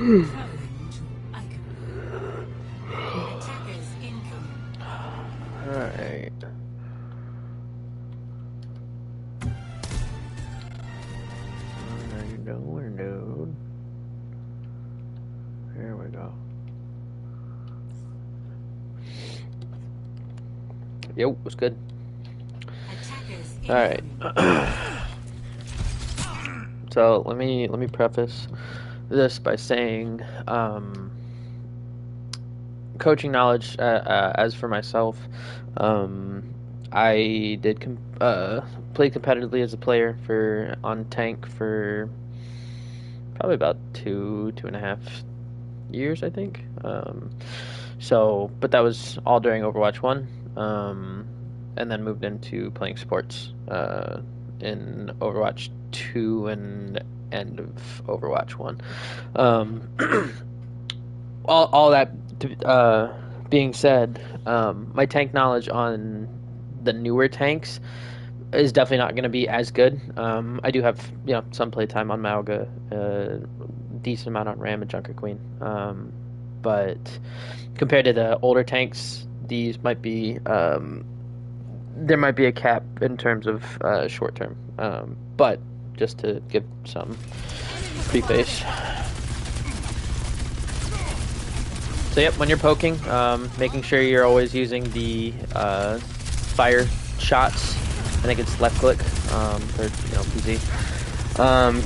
Alright. How you doing, dude? Here we go. Yo, what's good? Alright. So let me preface this by saying coaching knowledge as for myself, I did play competitively as a player on tank for probably about 2.5 years, I think. But that was all during Overwatch 1, and then moved into playing sports in Overwatch 2 and end of Overwatch 1. All that being said, my tank knowledge on the newer tanks is definitely not going to be as good. I do have some playtime on Mauga, decent amount on Ram and Junker Queen, but compared to the older tanks, these might be there might be a cap in terms of short term. But just to give some preface. So yep, when you're poking, making sure you're always using the fire shots. I think it's left click or PC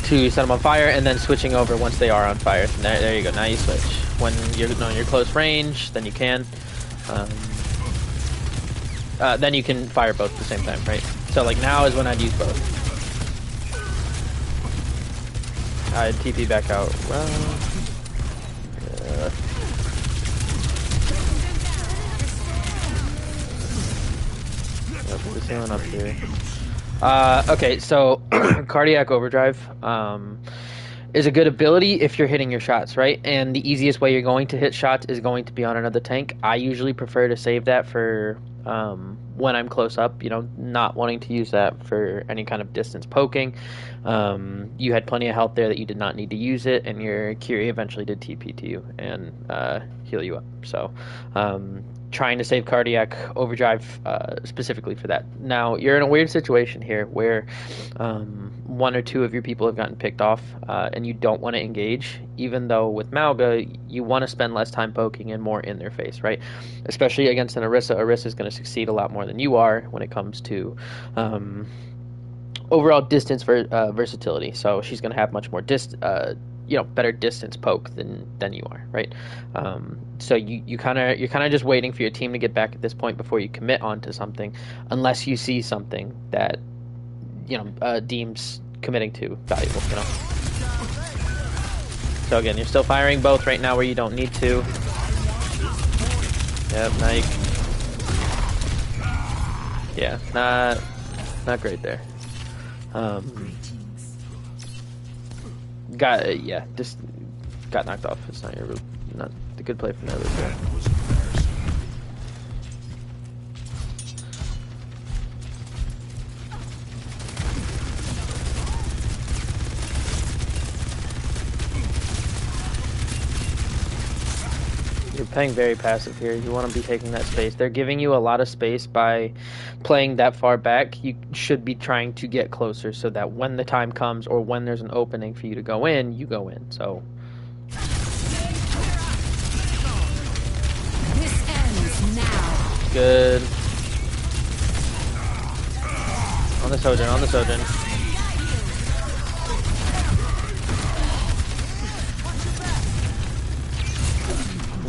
to set them on fire, and then switching over once they are on fire. There you go. Now you switch. When you're close range, then you can. Then you can fire both at the same time, right? So like now is when I'd use both. I'd TP back out. Well, put this one up here. Okay, so Cardiac Overdrive is a good ability if you're hitting your shots, right? And the easiest way you're going to hit shots is going to be on another tank. I usually prefer to save that for when I'm close up, not wanting to use that for any kind of distance poking. You had plenty of health there that you did not need to use it, and your Kiri eventually did TP to you and heal you up. So trying to save Cardiac Overdrive specifically for that. Now, you're in a weird situation here where one or two of your people have gotten picked off and you don't want to engage, even though with Mauga, you want to spend less time poking and more in their face, right? Especially against an Orisa. Orisa is going to succeed a lot more than you are when it comes to overall distance versatility. So she's going to have much more better distance poke than you are, right? So you're kind of just waiting for your team to get back at this point before you commit onto something, unless you see something that deems committing to valuable. So again, you're still firing both right now where you don't need to. Yep, now yeah, not great there. Just got knocked off. It's not the good play from Nervous there. You're playing very passive here. You want to be taking that space. They're giving you a lot of space by playing that far back. You should be trying to get closer so that when the time comes or when there's an opening for you to go in, you go in. So this ends now. Good. On the Sojourn.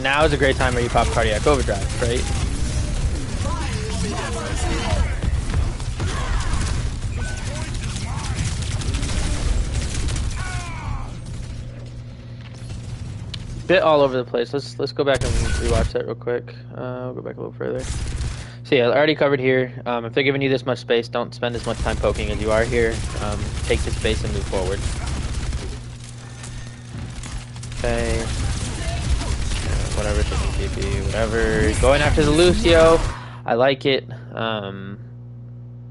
Now is a great time where you pop Cardiac Overdrive, right? Bit all over the place. Let's go back and rewatch that real quick. We'll go back a little further. So yeah, already covered here. If they're giving you this much space, don't spend as much time poking as you are here. Take the space and move forward. Okay. Whatever, taking TP, whatever. Going after the Lucio. I like it. And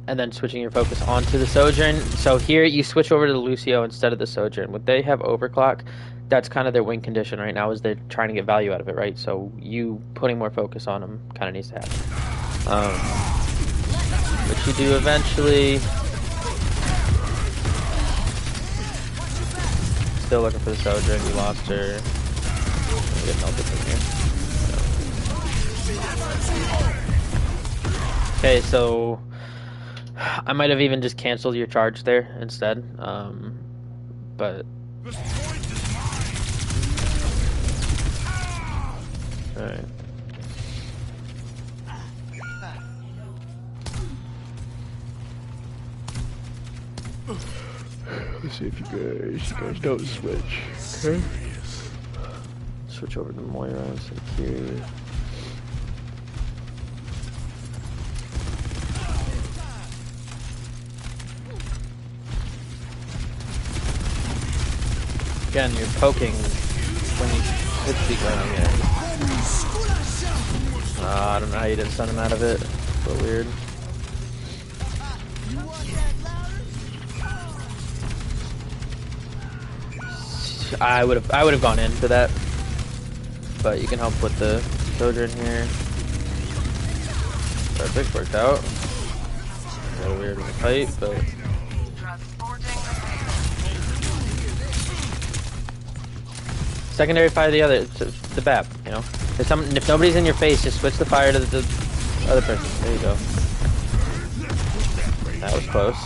then switching your focus onto the Sojourn. So here you switch over to the Lucio instead of the Sojourn. Would they have overclock? that's kind of their win condition right now is they're trying to get value out of it, right? So you putting more focus on them kind of needs to happen. Which you do eventually. Still looking for the Sojourn. You lost her. Get melted from here. Okay, so I might have even just canceled your charge there instead. But alright. Let's see if you guys don't switch. Okay. Switch over to Moira and Security. Again, you're poking when you hit the ground. Yeah. I don't know how you didn't stun him out of it. It's a little weird. I would have gone in for that, but you can help with the Sojourn here. Perfect, worked out. A little weird with the fight, but secondary fire the BAP. You know, if nobody's in your face, just switch the fire to the other person. There you go. That was close.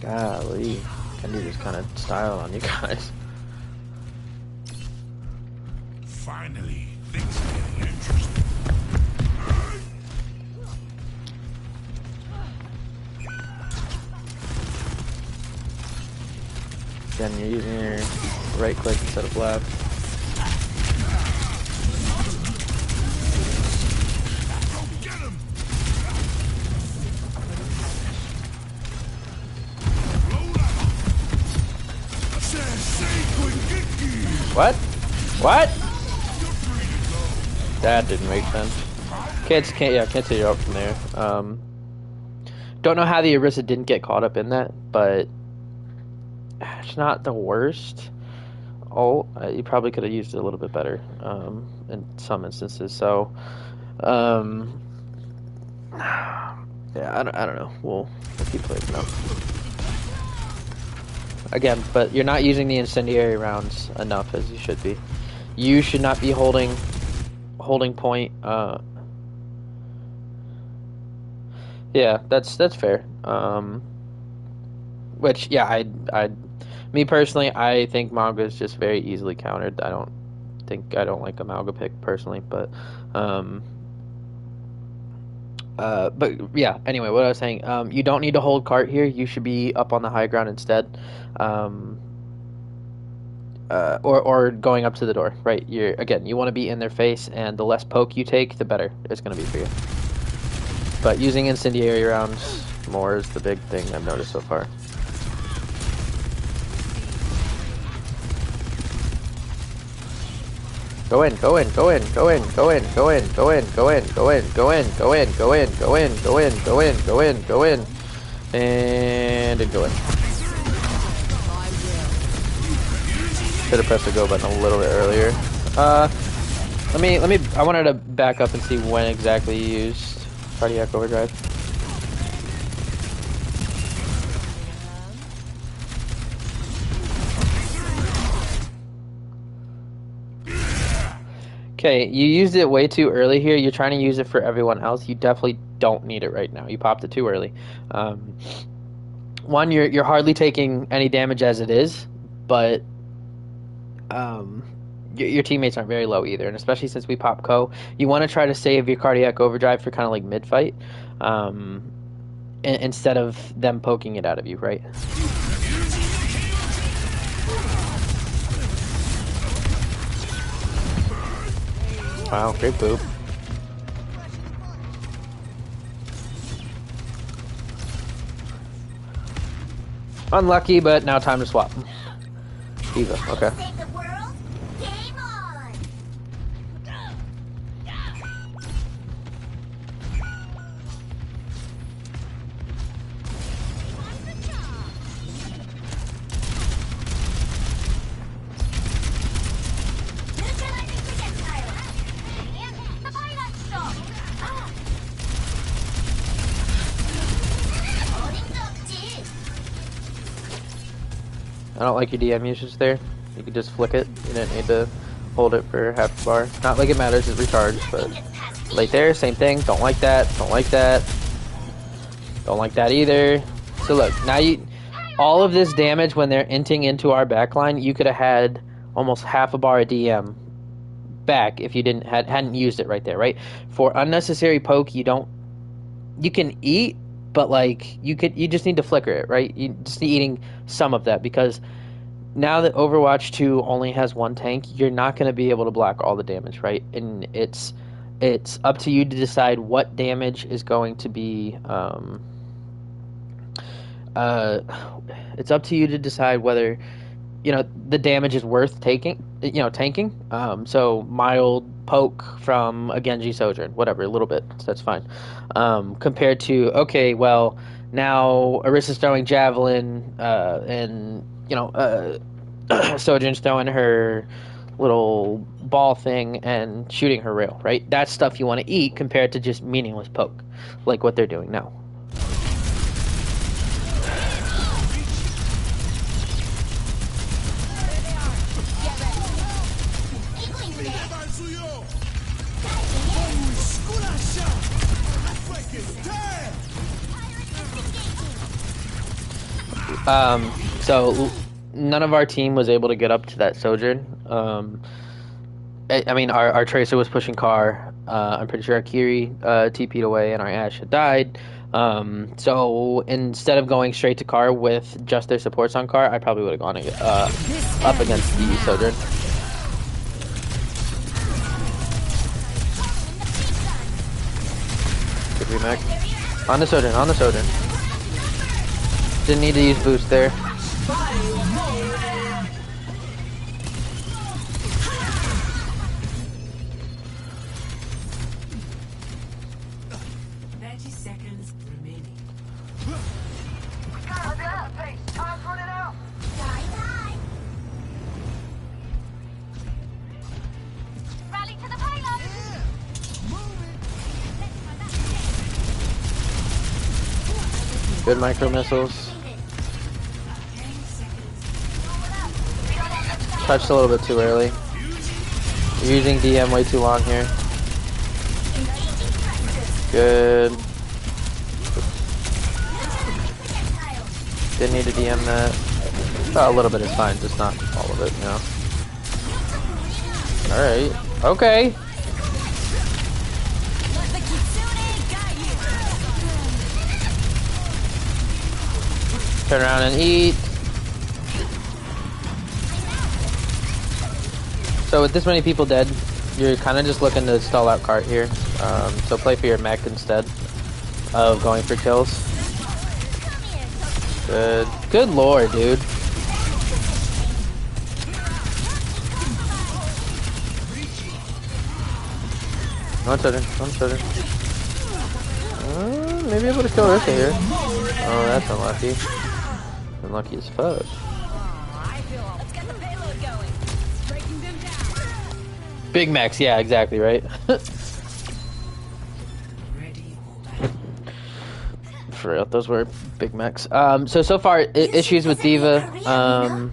Golly, Kendi just kind of style on you guys. Finally, things are getting interesting. Again, you're using your right click instead of left. What? What? That didn't make sense. Can't see you up from there. Don't know how the Orisa didn't get caught up in that, but it's not the worst. Oh, you probably could have used it a little bit better in some instances. So, yeah, I don't know. We'll keep playing now. Again, but you're not using the incendiary rounds enough as you should be. You should not be holding point. Yeah, that's fair. Which yeah, me personally, I think Mauga is just very easily countered. I don't like a Mauga pick personally, but yeah. Anyway, what I was saying, you don't need to hold cart here. You should be up on the high ground instead, or going up to the door. Right. You want to be in their face, and the less poke you take, the better it's going to be for you. But using incendiary rounds more is the big thing I've noticed so far. Go in, go in, go in, go in, go in, go in, go in, go in, go in, go in, go in, go in, go in, go in, go in, go in, go in, and go in. Should have pressed the go button a little bit earlier. I wanted to back up and see when exactly you used Cardiac Overdrive. Okay, you used it way too early here. You're trying to use it for everyone else. You definitely don't need it right now. You popped it too early. One, you're hardly taking any damage as it is, but your teammates aren't very low either. And especially since we pop Ko, you want to try to save your Cardiac Overdrive for kind of like mid-fight, instead of them poking it out of you, right? Wow, great poop. Unlucky, but now time to swap. Eva, okay. don't like your DM usage there. You could just flick it. You didn't need to hold it for half the bar. Not like it matters, it's recharged, but right there, same thing. Don't like that. Don't like that. Don't like that either. So look, now all of this damage when they're inting into our backline, you could have had almost half a bar of DM back if you hadn't used it right there, right? For unnecessary poke, you can eat, but like you just need to flicker it, right? You just need eating some of that, because now that Overwatch 2 only has one tank, you're not going to be able to block all the damage, right? And it's up to you to decide what damage is going to be it's up to you to decide whether the damage is worth tanking. So mild poke from a Genji Sojourn, whatever, a little bit, so that's fine. Compared to, okay, well, now Orissa's throwing Javelin, and Sojourn's throwing her little ball thing and shooting her rail, right? That's stuff you want to eat compared to just meaningless poke, like what they're doing now. So none of our team was able to get up to that Sojourn. I mean, our Tracer was pushing Car. I'm pretty sure our Kiri TP'd away and our Ashe had died. So instead of going straight to Car with just their supports on Car, I probably would have gone up against the Sojourn. Good remake. On the Sojourn. Didn't need to use boost there. Good micro missiles. Touched a little bit too early. You're using DM way too long here. Good. Didn't need to DM that. Oh, a little bit is fine, just not all of it, Alright. Okay. Turn around and eat. So with this many people dead, you're kind of just looking to stall out cart here. So play for your mech instead of going for kills. Good. Good lord, dude. One second. Maybe able to kill Orisa here. Oh, that's unlucky. Unlucky as fuck. Big Macs, yeah, exactly, right? For real, those were Big Macs. So far, issues with D.Va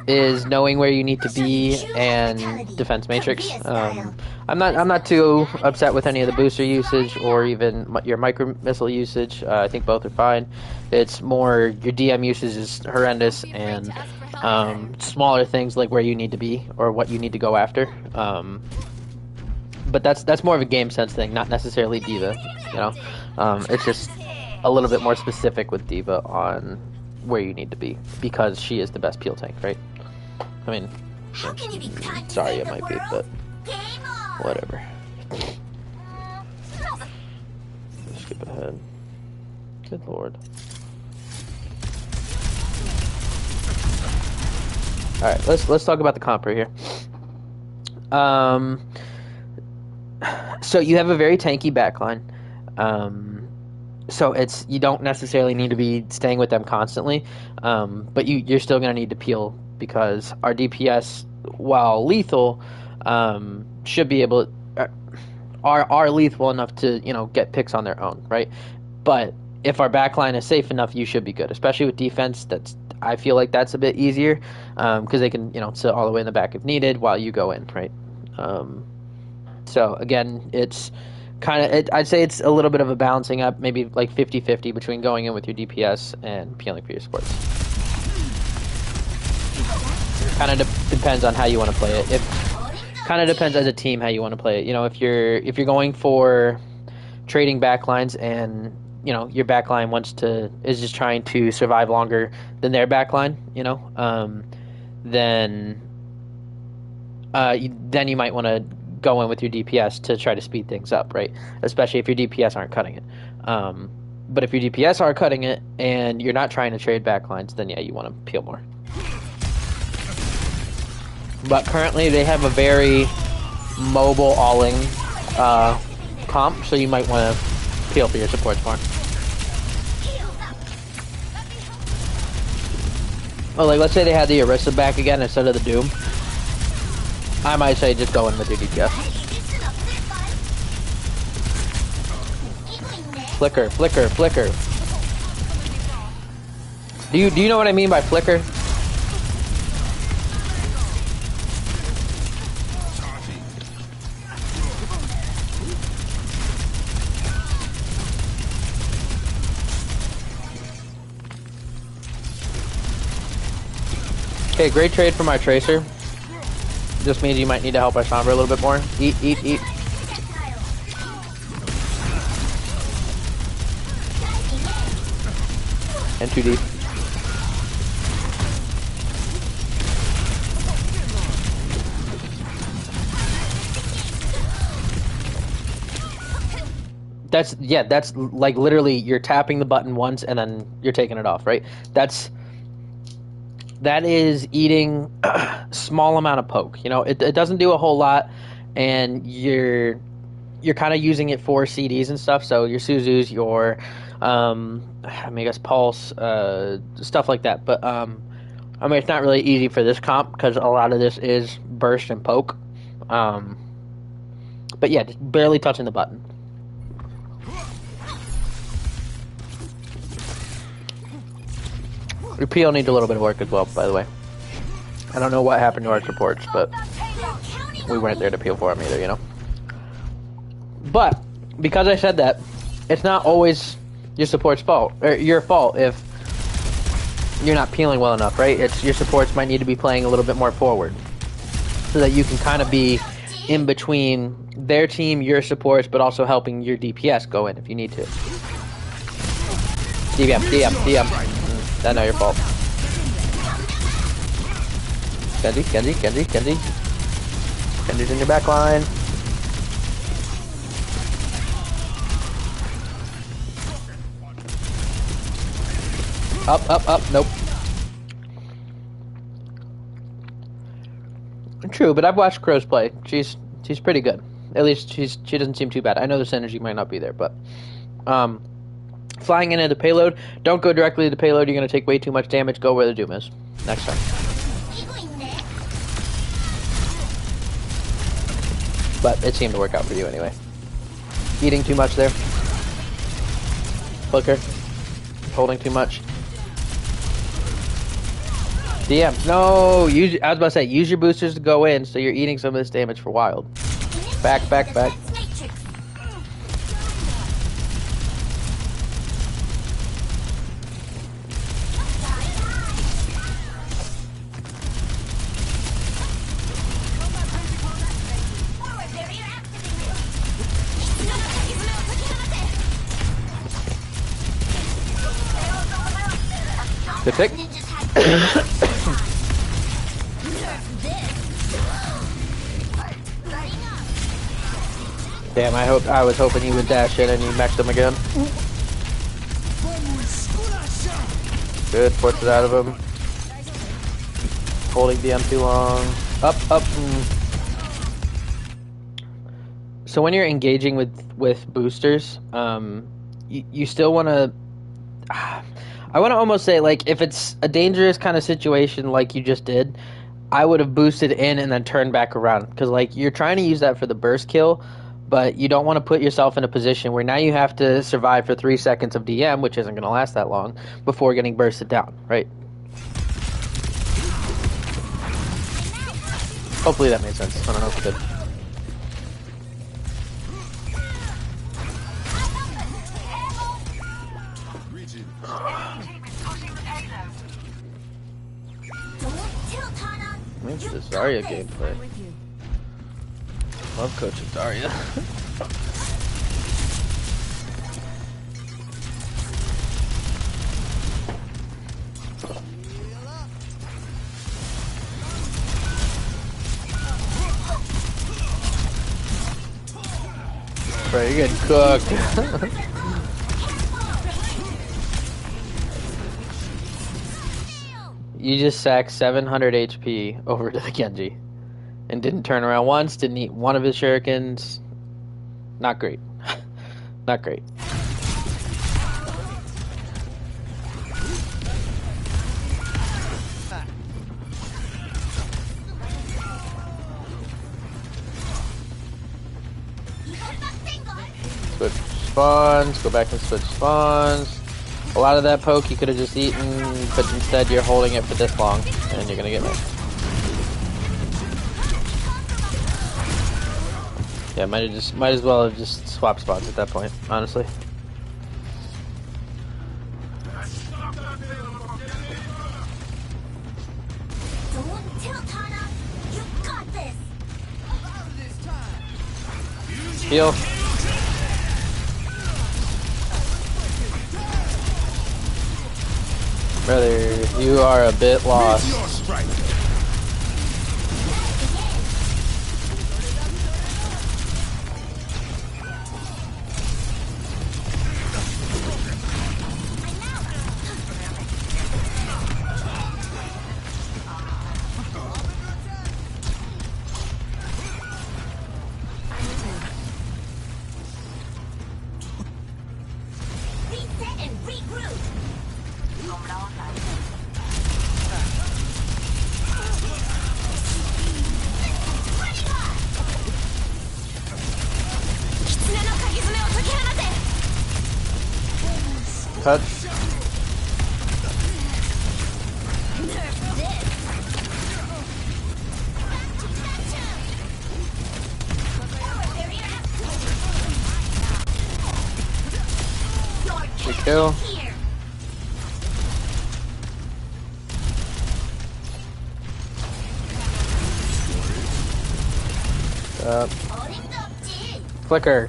is knowing where you need to be and defense matrix. I'm not too upset with any of the booster usage or even your micro missile usage. I think both are fine. It's more your DM usage is horrendous, and smaller things like where you need to be or what you need to go after. But that's more of a game sense thing, not necessarily D.Va. It's just a little bit more specific with D.Va on where you need to be because she is the best peel tank, right? I mean, sorry, it might be, but whatever. Skip ahead. Good lord. All right, let's talk about the comp right here. So you have a very tanky backline. So you don't necessarily need to be staying with them constantly, but you're still gonna need to peel because our DPS, while lethal, should be are lethal enough to get picks on their own, right? But if our backline is safe enough, you should be good. Especially with defense, I feel like that's a bit easier because they can sit all the way in the back if needed while you go in, right? So again, it's I'd say it's a little bit of a balancing up, maybe like 50-50 between going in with your DPS and peeling for your supports. Kind of depends on how you want to play it. Kind of depends as a team how you want to play it. If you're going for trading backlines and your backline is just trying to survive longer than their backline, then you might want to go in with your DPS to try to speed things up, right? Especially if your DPS aren't cutting it. But if your DPS are cutting it and you're not trying to trade backlines, then yeah, you want to peel more. But currently they have a very mobile all-in comp, so you might want to peel for your supports more. Well, like let's say they had the Orisa back again instead of the Doom. I might say just go in with your DPS. Flicker, flicker, flicker. Do you know what I mean by flicker? Okay, great trade from our Tracer. Just means you might need to help our Sombra a little bit more. Eat, eat, eat. And too deep. That's like literally you're tapping the button once and then you're taking it off, right? That is eating a small amount of poke. It doesn't do a whole lot, and you're kind of using it for CDs and stuff. So your Suzus, your I guess Pulse, stuff like that. But it's not really easy for this comp because a lot of this is burst and poke. But yeah, just barely touching the button. Your peel needs a little bit of work as well, by the way. I don't know what happened to our supports, but we weren't there to peel for them either, But, because I said that, it's not always your support's fault, or your fault if you're not peeling well enough, right? It's your supports might need to be playing a little bit more forward, so that you can kind of be in between their team, your supports, but also helping your DPS go in if you need to. DM. That's not your fault. Kenzie. Kenzie's in your back line. Up. Nope. True, but I've watched Crow's play. She's pretty good. At least she doesn't seem too bad. I know the synergy might not be there, but flying into the payload, don't go directly to the payload. You're going to take way too much damage. Go where the Doom is. Next time. But it seemed to work out for you anyway. Eating too much there. Flicker. Holding too much. DM. No! I was about to say, use your boosters to go in so you're eating some of this damage for wild. Back. Good pick. Damn, I was hoping he would dash in and you mexed him again. Good, force it out of him. Holding DM too long. Up. So when you're engaging with boosters, you still want to... I want to almost say, like, if it's a dangerous kind of situation like you just did, I would have boosted in and then turned back around. Because, like, you're trying to use that for the burst kill, But you don't want to put yourself in a position where now you have to survive for 3 seconds of DM, which isn't going to last that long, before getting bursted down, right? Hopefully that made sense. I don't know if it did. Where's the Zarya gameplay? Love coaching Zarya. Bro, you're getting cooked. You just sacked 700 HP over to the Genji. And didn't turn around once, didn't eat one of his shurikens. Not great. Not great. Switch spawns, go back and switch spawns. A lot of that poke you could have just eaten, but instead you're holding it for this long, and you're gonna get mad. Yeah, might as well have just swapped spots at that point, honestly. Heal. Brother, you are a bit lost. Touch. Good kill. Flicker.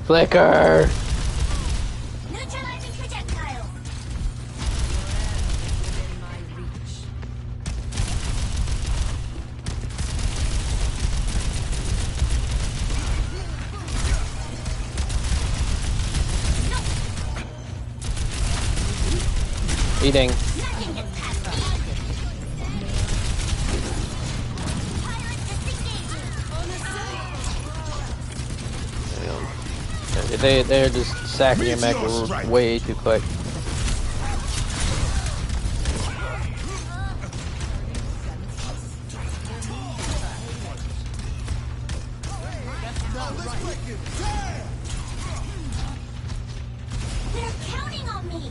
Flicker. Eating. They're just sacking your mech way too quick. They're counting on me.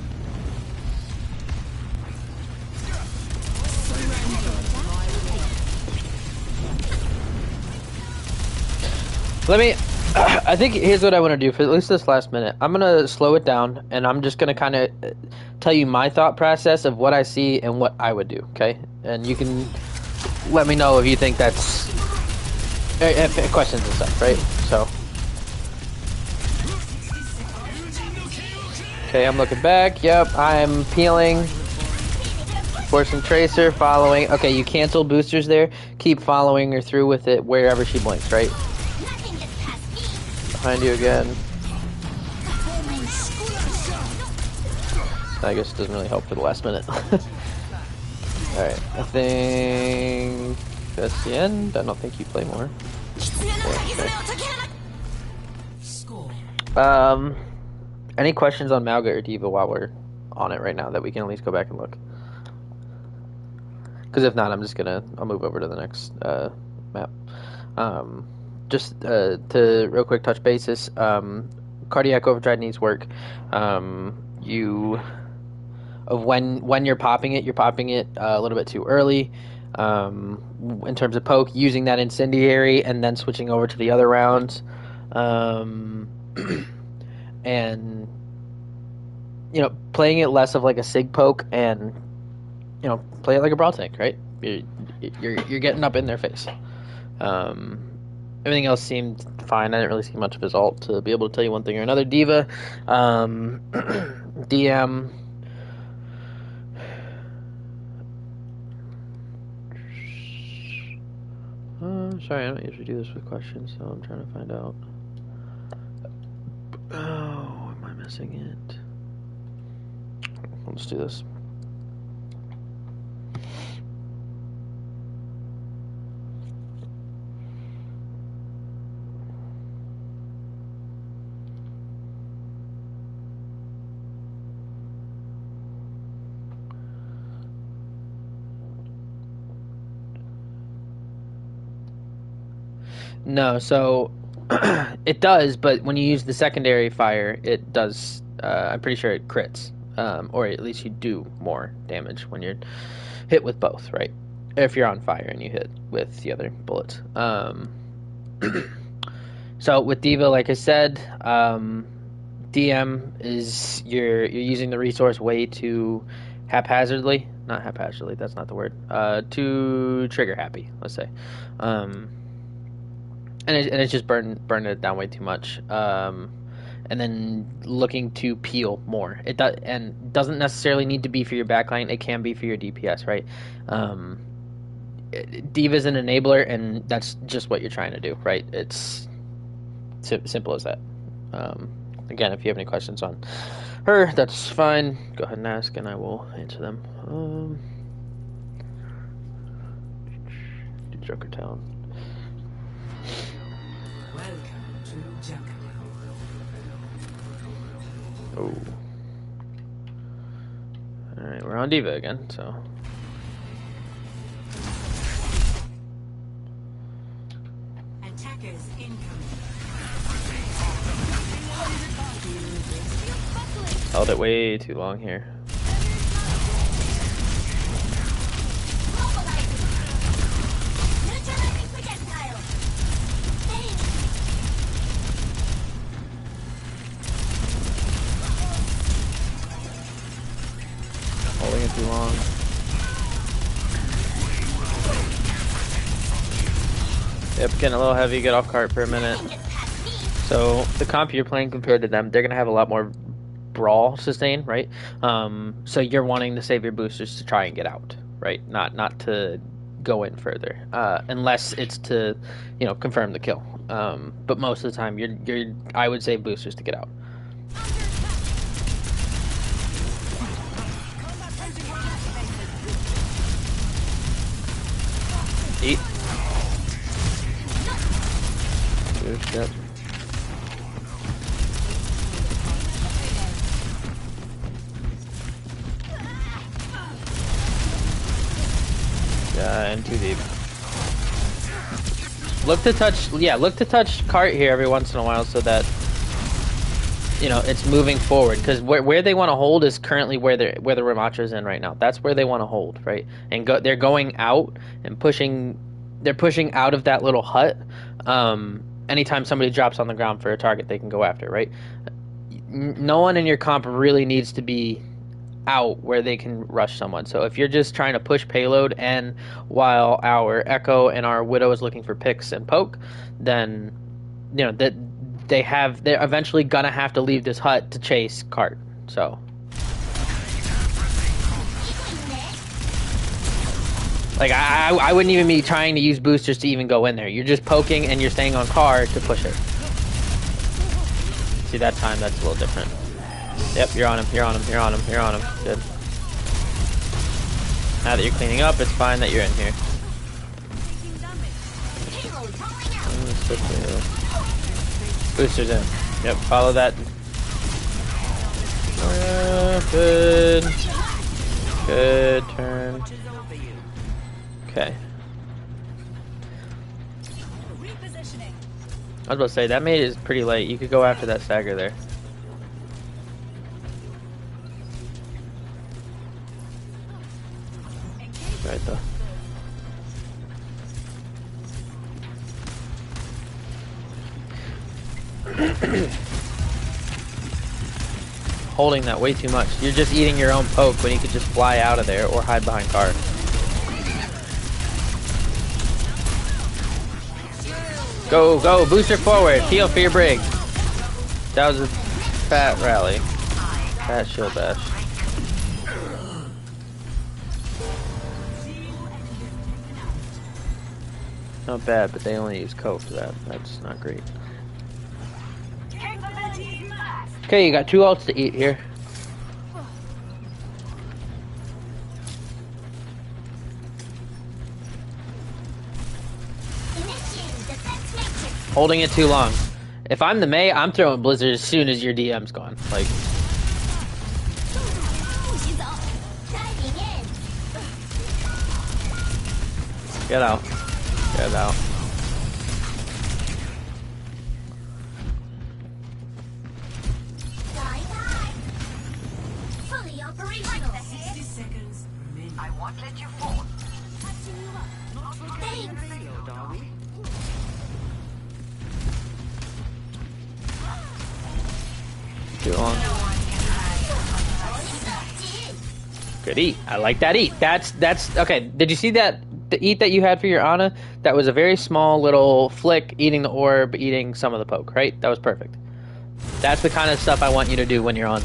Let me. I think here's what I want to do for at least this last minute. I'm gonna slow it down, and I'm just gonna kind of tell you my thought process of what I see and what I would do. Okay, and you can let me know if you think that's questions and stuff, right? So, okay, I'm looking back. Yep, I'm peeling. Forcing Tracer, following. Okay, you cancel boosters there. Keep following her through with it wherever she blinks, right? Behind you again. I guess it doesn't really help for the last minute. Alright, I think that's the end. I don't think you play more. Okay. Any questions on Mauga or D.Va while we're on it right now that we can at least go back and look? Because if not, I'll move over to the next map. just to real quick touch basis, cardiac overdrive needs work. You of when you're popping it a little bit too early. In terms of poke, using that incendiary and then switching over to the other rounds, and playing it less of like a sig poke and play it like a brawl tank, right? You're getting up in their face. Everything else seemed fine. I didn't really see much of his ult to be able to tell you one thing or another. D.Va, DM. Sorry, I don't usually do this with questions, so I'm trying to find out. Oh, am I missing it? Let's do this. No, so it does, but when you use the secondary fire, it does. I'm pretty sure it crits, or at least you do more damage when you're hit with both, right? If you're on fire and you hit with the other bullets. So with D.Va, like I said, DM is you're using the resource way too haphazardly. Not haphazardly. That's not the word. Too trigger happy. Let's say. And it's just burning it down way too much, and then looking to peel more. It doesn't necessarily need to be for your backline. It can be for your DPS, right? D.Va's an enabler, and that's just what you're trying to do, right? It's simple as that. Again, if you have any questions on her, that's fine. Go ahead and ask, and I will answer them. Joker Town. Oh. Alright, we're on D.Va again, so. Attackers incoming. Held it way too long here. Holding it too long. Yep, getting a little heavy, get off cart for a minute. So the comp you're playing compared to them, they're gonna have a lot more brawl sustain, right? So you're wanting to save your boosters to try and get out, right? Not to go in further, unless it's to, confirm the kill. But most of the time, I would save boosters to get out. Eat. Good step. Yeah, and too deep. Look to touch cart here every once in a while so that it's moving forward, because where they want to hold is currently where the Ramatra's in right now. That's where they want to hold, right? And they're going out and pushing. They're pushing out of that little hut. Anytime somebody drops on the ground for a target, they can go after, right? No one in your comp really needs to be out where they can rush someone. So if you're just trying to push payload, and while our Echo and our Widow is looking for picks and poke, then that they're eventually gonna have to leave this hut to chase cart. So like I wouldn't even be trying to use boosters to even go in there. You're just poking and you're staying on car to push it. See, that time that's a little different. Yep, you're on him, you're on him, you're on him, you're on him. Good. Now that you're cleaning up, it's fine that you're in here. Boosters in. Yep, follow that. Good. Good turn. Okay. I was about to say, that mate is pretty late. You could go after that stagger there. Right though. Holding that way too much. You're just eating your own poke when you could just fly out of there or hide behind card. Go, go, booster forward. Heal for your brig. That was a fat rally. Fat shield bash. Not bad, but they only use coke for that. That's not great. Okay, you got 2 ults to eat here. Holding it too long. If I'm the Mei, I'm throwing Blizzard as soon as your DM's gone. Like, get out. Get out. Fully operational. 60 seconds. I won't let you fall. Thanks. Too long. Good eat. I like that eat. That's okay. Did you see that? The eat that you had for your Ana? That was a very small little flick, eating the orb, eating some of the poke, right? That was perfect. That's the kind of stuff I want you to do when you're on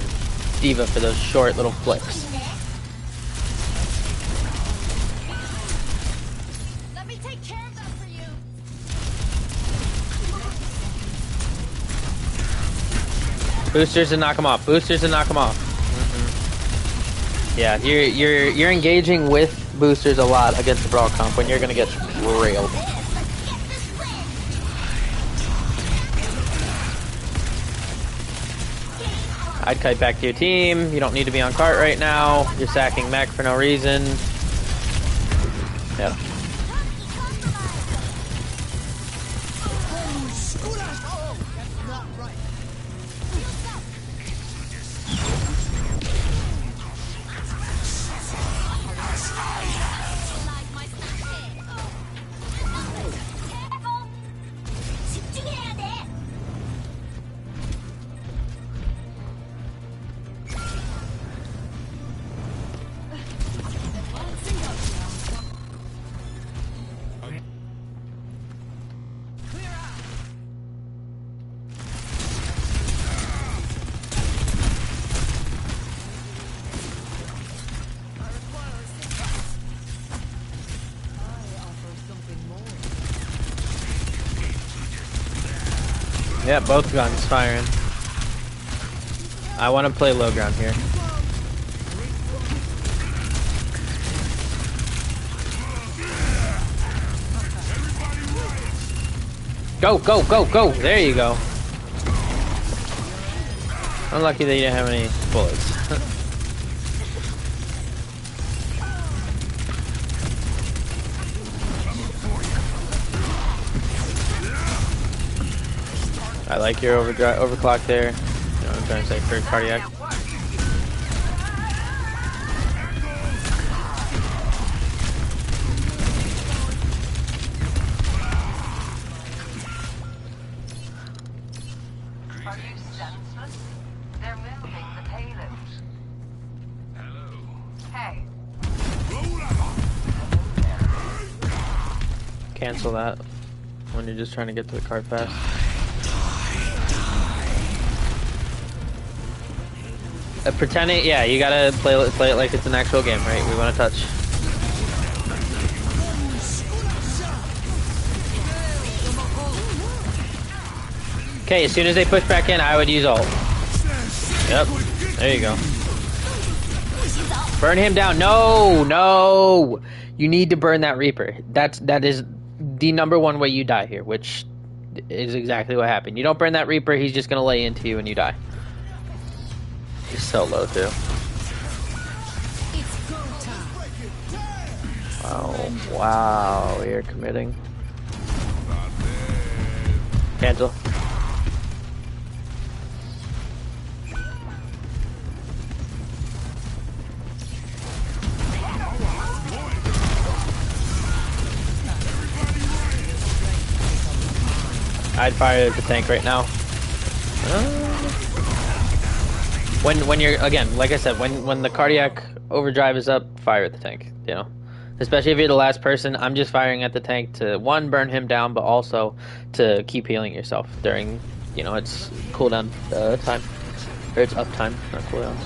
D.Va for those short little flicks. Let me take care of that for you. Boosters and knock them off. Boosters and knock them off. Yeah, you're engaging with boosters a lot against the Brawl comp when you're gonna get railed. I'd kite back to your team. You don't need to be on cart right now. You're sacking mech for no reason. Yeah. Yeah, both guns firing. I want to play low ground here. Go, go, go, go! There you go. Unlucky that you didn't have any bullets. I like your overclock there. You know what I'm trying to say for cardiac. Are you senseless? They're moving the payload. Hello. Hey, Cancel that when you're just trying to get to the card fast. Pretending, yeah, you gotta play it like it's an actual game, right? We want to touch. Okay, as soon as they push back in, I would use ult. Yep, there you go. Burn him down. No, no, you need to burn that Reaper. That is the #1 way you die here, which is exactly what happened. You don't burn that Reaper, he's just gonna lay into you and you die. He's so low too. Wow, wow, you're committing. Cancel. I'd fire the tank right now. When you're, again, like I said, when the cardiac overdrive is up, fire at the tank. You know, especially if you're the last person. I'm just firing at the tank to one, burn him down, but also to keep healing yourself during, you know, its cooldown time, or its up time, not cooldowns.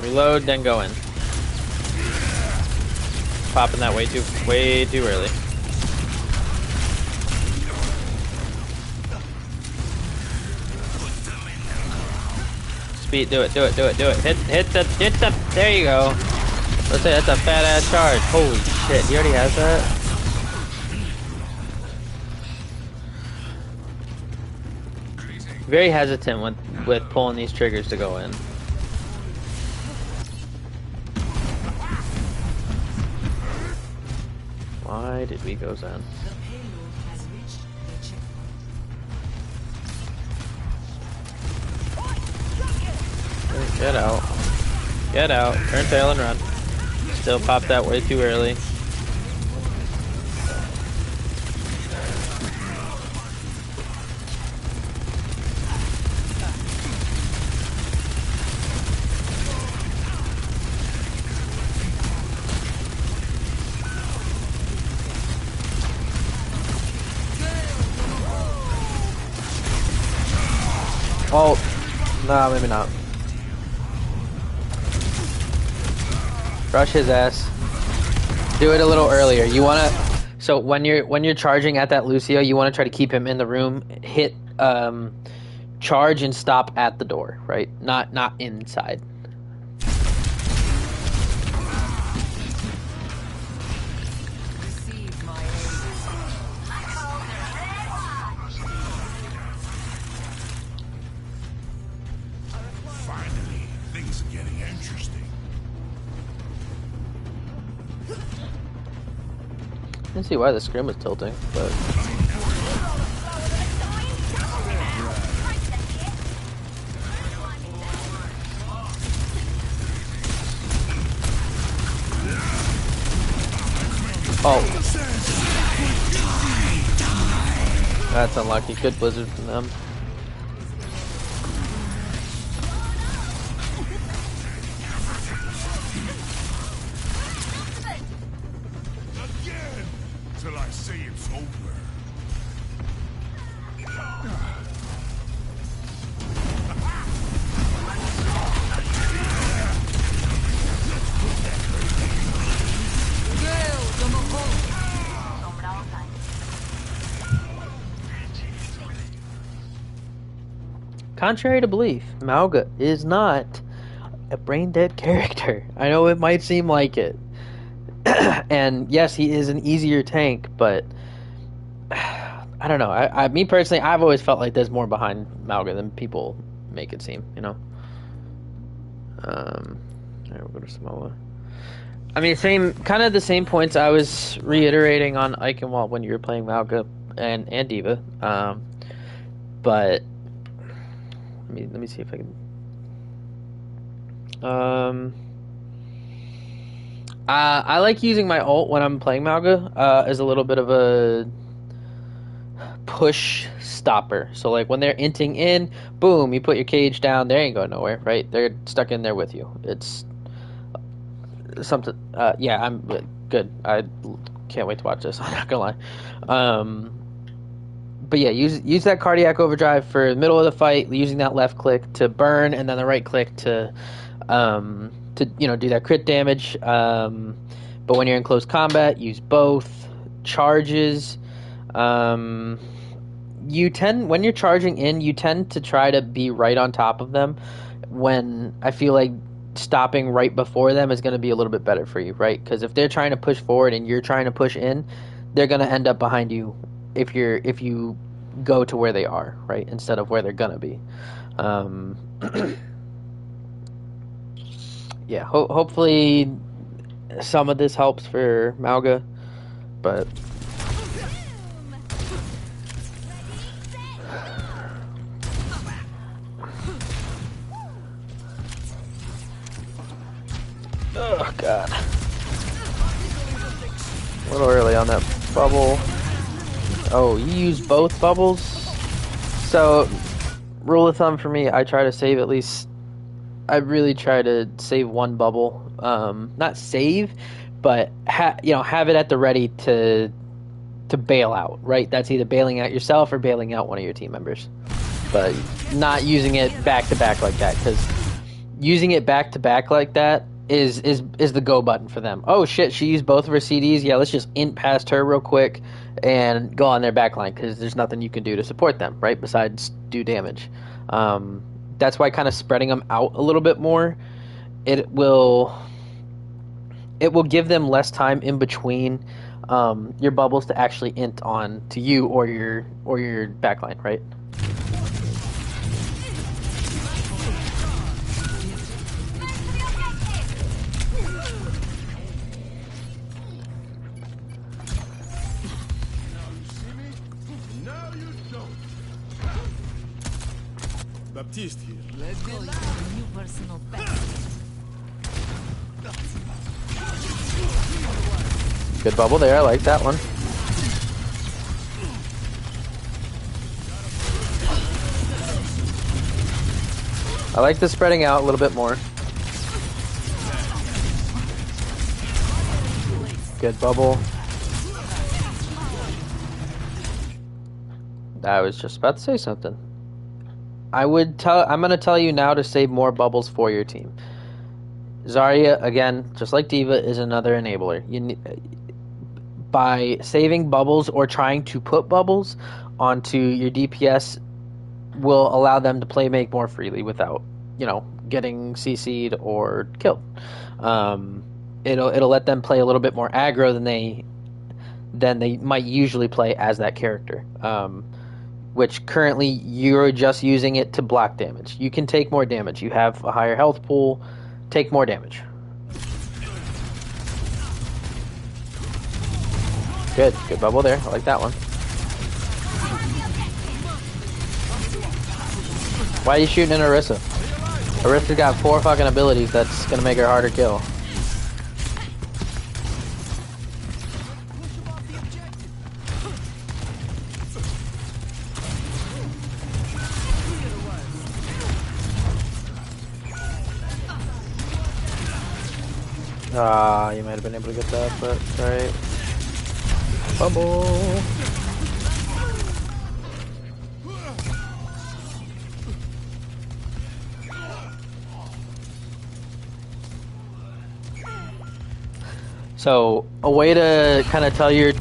Reload, then go in. Popping that way too early. Speed, do it. Hit the, there you go. Let's say that's a fat ass charge. Holy shit, he already has that? Very hesitant with pulling these triggers to go in. Why did we go Zen? Get out. Get out. Turn tail and run. Still popped that way too early. Oh, nah, maybe not. Rush his ass. Do it a little earlier. You wanna, so when you're charging at that Lucio, you wanna try to keep him in the room. Hit charge and stop at the door, right? Not inside. Finally, things are getting interesting. I didn't see why the scrim was tilting, but oh, that's unlucky. Good blizzard from them. Again! Till I say it's over. Contrary to belief, Mauga is not a brain-dead character. I know it might seem like it. And yes, he is an easier tank, but I don't know. Me personally, I've always felt like there's more behind Mauga than people make it seem, you know? Alright, we'll go to Samoa. I mean, kind of the same points I was reiterating on Eichenwald when you were playing Mauga and D.Va. But let me see if I can. I like using my ult when I'm playing Mauga as a little bit of a push stopper. So like when they're inting in, boom, you put your cage down. They ain't going nowhere, right? They're stuck in there with you. It's something. Yeah, I'm good. I can't wait to watch this. I'm not gonna lie. But yeah, use that cardiac overdrive for the middle of the fight, using that left click to burn, and then the right click to do that crit damage. But when you're in close combat, use both charges. you tend when you're charging in, you tend to try to be right on top of them. When I feel like stopping right before them is going to be a little bit better for you, right? Because if they're trying to push forward and you're trying to push in, they're going to end up behind you if you go to where they are, right, instead of where they're gonna be. Um, yeah, hopefully some of this helps for Mauga, but oh god, a little early on that bubble. Oh, you use both bubbles? So, rule of thumb for me, I try to save at least... I really try to save one bubble. Not save, but have it at the ready to bail out, right? That's either bailing out yourself or bailing out one of your team members. But not using it back-to-back like that, because using it back-to-back like that is the go button for them. Oh shit, she used both of her CDs. Yeah, let's just int past her real quick and go on their backline, because there's nothing you can do to support them, right? Besides do damage. That's why kind of spreading them out a little bit more, it will give them less time in between your bubbles to actually int on to you or your backline, right? Baptiste here. Let's go. You have a new personal best. Good bubble there. I like that one. I like the spreading out a little bit more. Good bubble. I was just about to say something. I'm going to tell you now to save more bubbles for your team. Zarya, again, just like D.Va, is another enabler. By saving bubbles or trying to put bubbles onto your DPS will allow them to play make more freely without, getting CC'd or killed. It'll let them play a little bit more aggro than they might usually play as that character. Which currently you're just using it to block damage. You can take more damage. You have a higher health pool. Take more damage. Good bubble there. I like that one. Why are you shooting in Orisa? Orisa's got 4 fucking abilities that's gonna make her harder kill. Ah, you might have been able to get that, but alright. Bubble. So a way to kind of tell your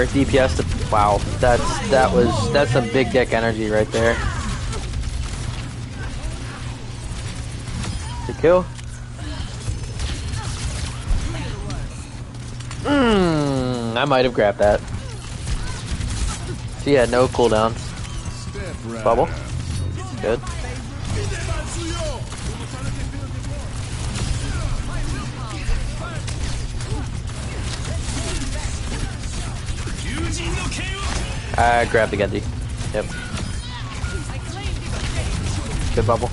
DPS to wow, that's some big dick energy right there. The kill. I might have grabbed that. She had no cooldowns. Bubble. Good. I grabbed the Genji. Yep. Good bubble.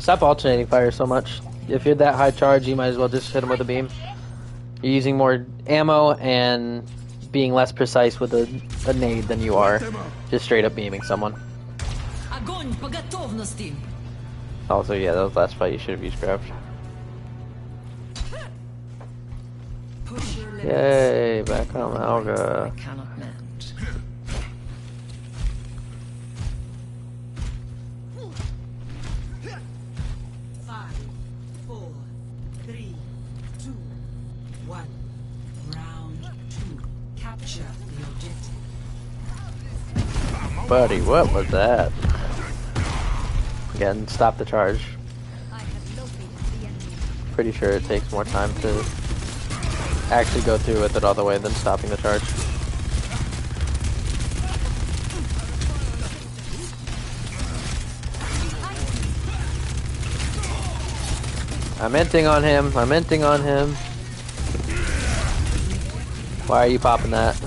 Stop alternating fire so much. If you're that high charge, you might as well just hit him with a beam. You're using more ammo and being less precise with a nade than you are just straight up beaming someone. Also, yeah, that was last fight. You should have used Grav. Yay, back on Alga. Buddy, what was that? Again, stop the charge. I have located the enemy. Pretty sure it takes more time to actually go through with it all the way than stopping the charge. I'm inting on him. I'm inting on him. Why are you popping that?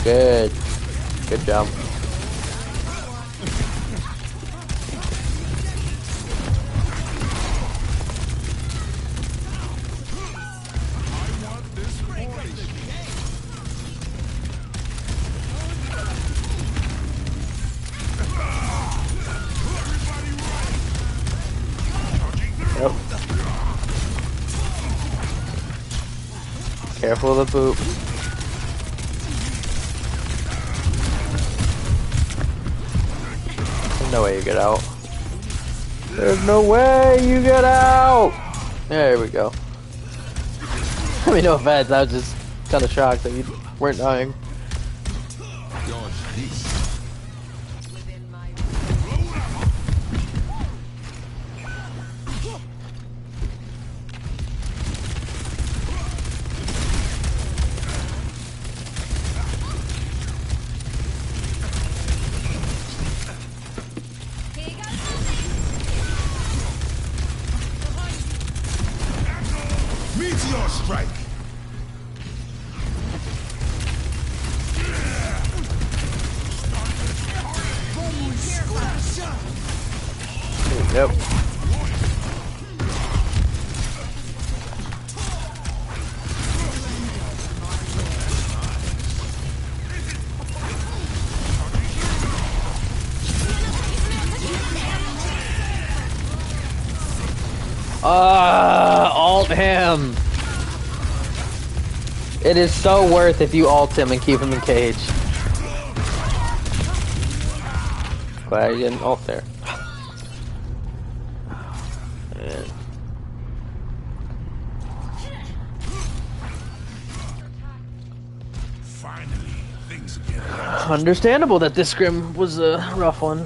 Good. Good job. Yep. Careful of the poop. There's no way you get out. There's no way you get out! There we go. I mean, no offense, I was just kind of shocked that you weren't dying. Meteor strike. Yep. Alt him. It is so worth if you alt him and keep him in cage. Glad you didn't alt there. Man. Finally, things are getting Understandable that this scrim was a rough one.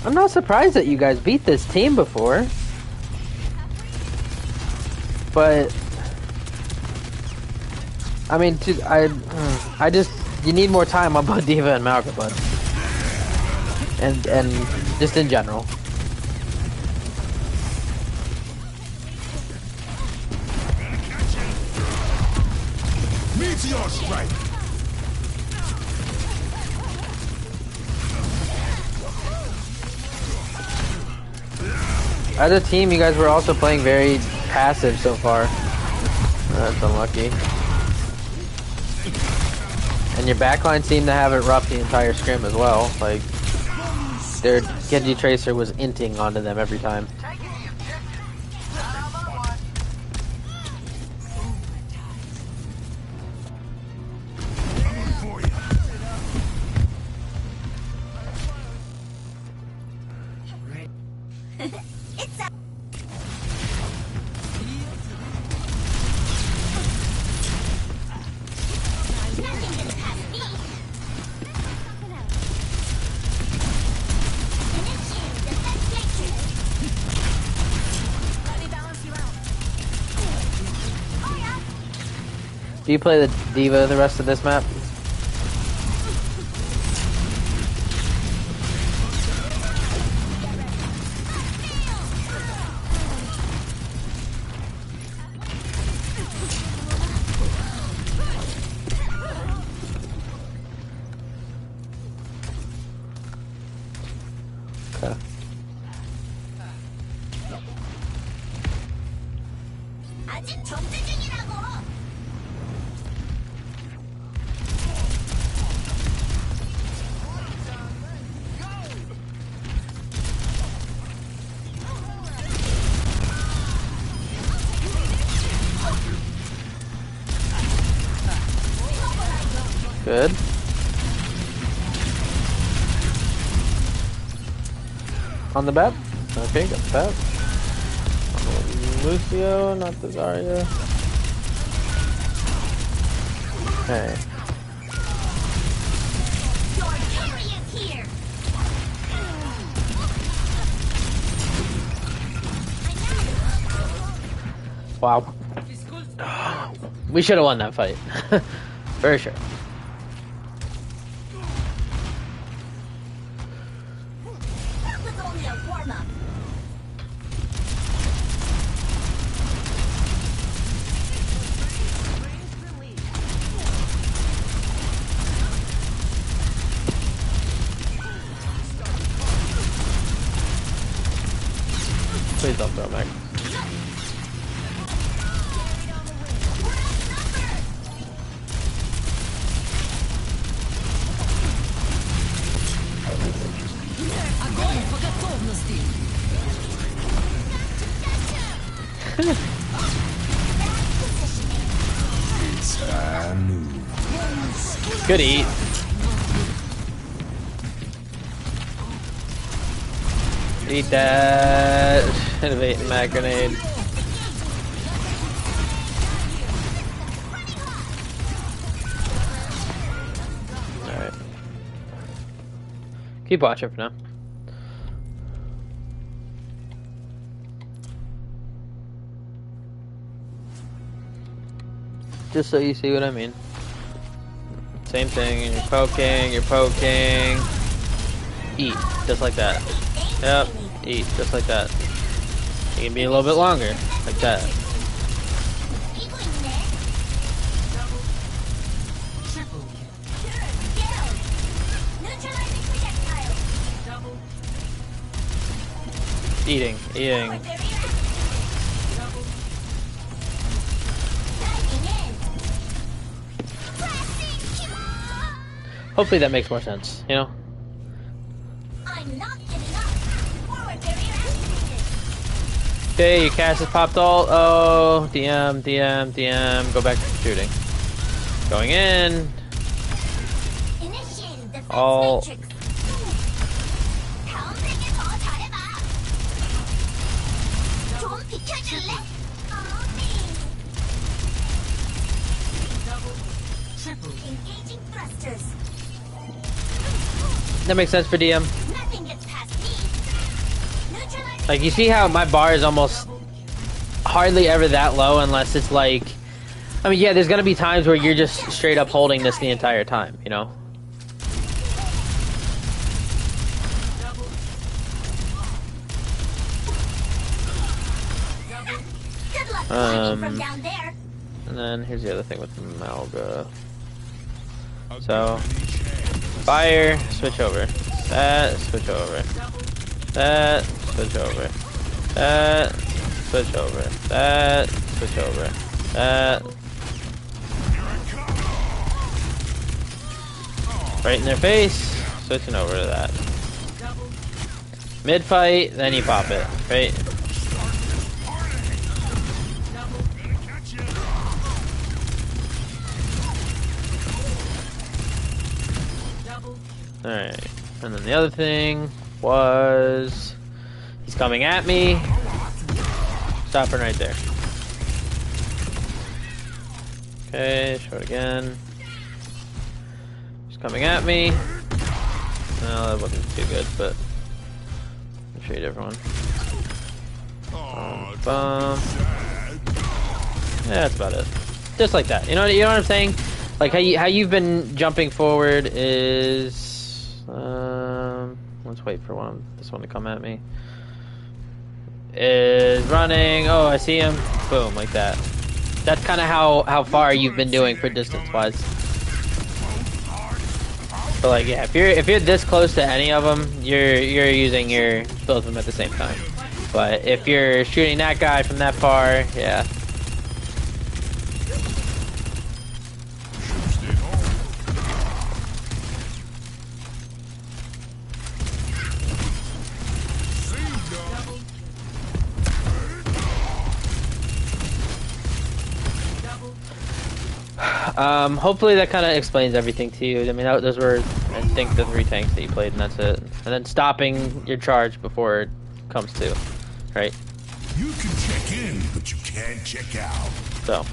I'm not surprised that you guys beat this team before. But I mean, I just you need more time on both D.Va and Malga, bud. And just in general. Meteor strike. As a team, you guys were also playing very passive so far. That's unlucky. And your backline seemed to have it rough the entire scrim as well. Like, their Genji Tracer was inting onto them every time. Taking the objective. Not all I want. For you. Do you play the D.Va the rest of this map? Okay. 아직 접수 중이라고. Good. On the bat. Okay, got the bat. Lucio, not the Zarya. Okay. Your carry is here. Wow. We should have won that fight. For sure. That was only a warm-up. Please don't throw Mac. Good eat. Eat that. Innovate mag grenade. Alright. Keep watching for now. Just so you see what I mean. Same thing, you're poking. Eat, just like that. Yep, eat, just like that. You can be a little bit longer, like that. Eating. Hopefully that makes more sense, you know? I'm not giving up. Forward barrier activated. Okay, your cast has popped ult. Oh, DM. Go back to shooting. Going in. Initiating defense All. matrix. 다음 세계 더 잘해봐. 좀 비켜줄래? Engaging thrusters. That makes sense for DM. Nothing gets past me. Neutralizing. Like, you see how my bar is almost hardly ever that low unless it's like... I mean, yeah, there's gonna be times where you're just straight up holding this the entire time, you know? Good luck climbing from down there. And then here's the other thing with Malga. So, fire, switch over. That, switch over. That, switch over. That, switch over. That, switch over. That. Right in their face, switching over to that. Mid fight, then you pop it, right? Alright, and then the other thing was... He's coming at me. Stopping right there. Okay, show it again. He's coming at me. No, that wasn't too good, but... I'll show you a different one. Bum. Yeah, that's about it. Just like that. You know what I'm saying? Like how you've been jumping forward is... let's wait for this one to come at me. Is running. Oh, I see him. Boom, like that. That's kind of how far you've been doing for distance wise. But like, yeah, if you're this close to any of them, you're using your both of them at the same time. But if you're shooting that guy from that far, yeah. Stay home. Saved us. Hopefully that kind of explains everything to you. I mean, those were, I think, the 3 tanks that you played, and that's it. And then stopping your charge before it comes to, right? You can check in, but you can't check out. So,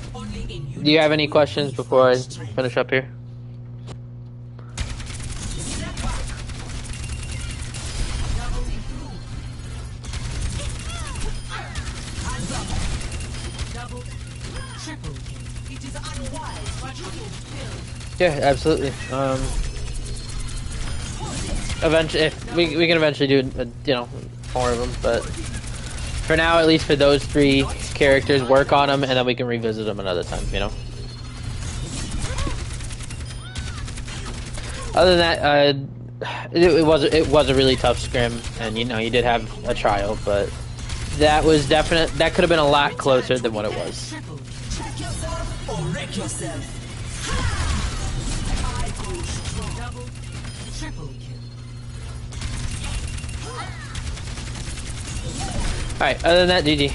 do you have any questions before I finish up here? Yeah, absolutely. Eventually, if we can eventually do, more of them, but for now, at least for those 3 characters, work on them, and then we can revisit them another time. Other than that, it was a really tough scrim, and you did have a trial, but that was that could have been a lot closer than what it was. Alright, other than that, GG.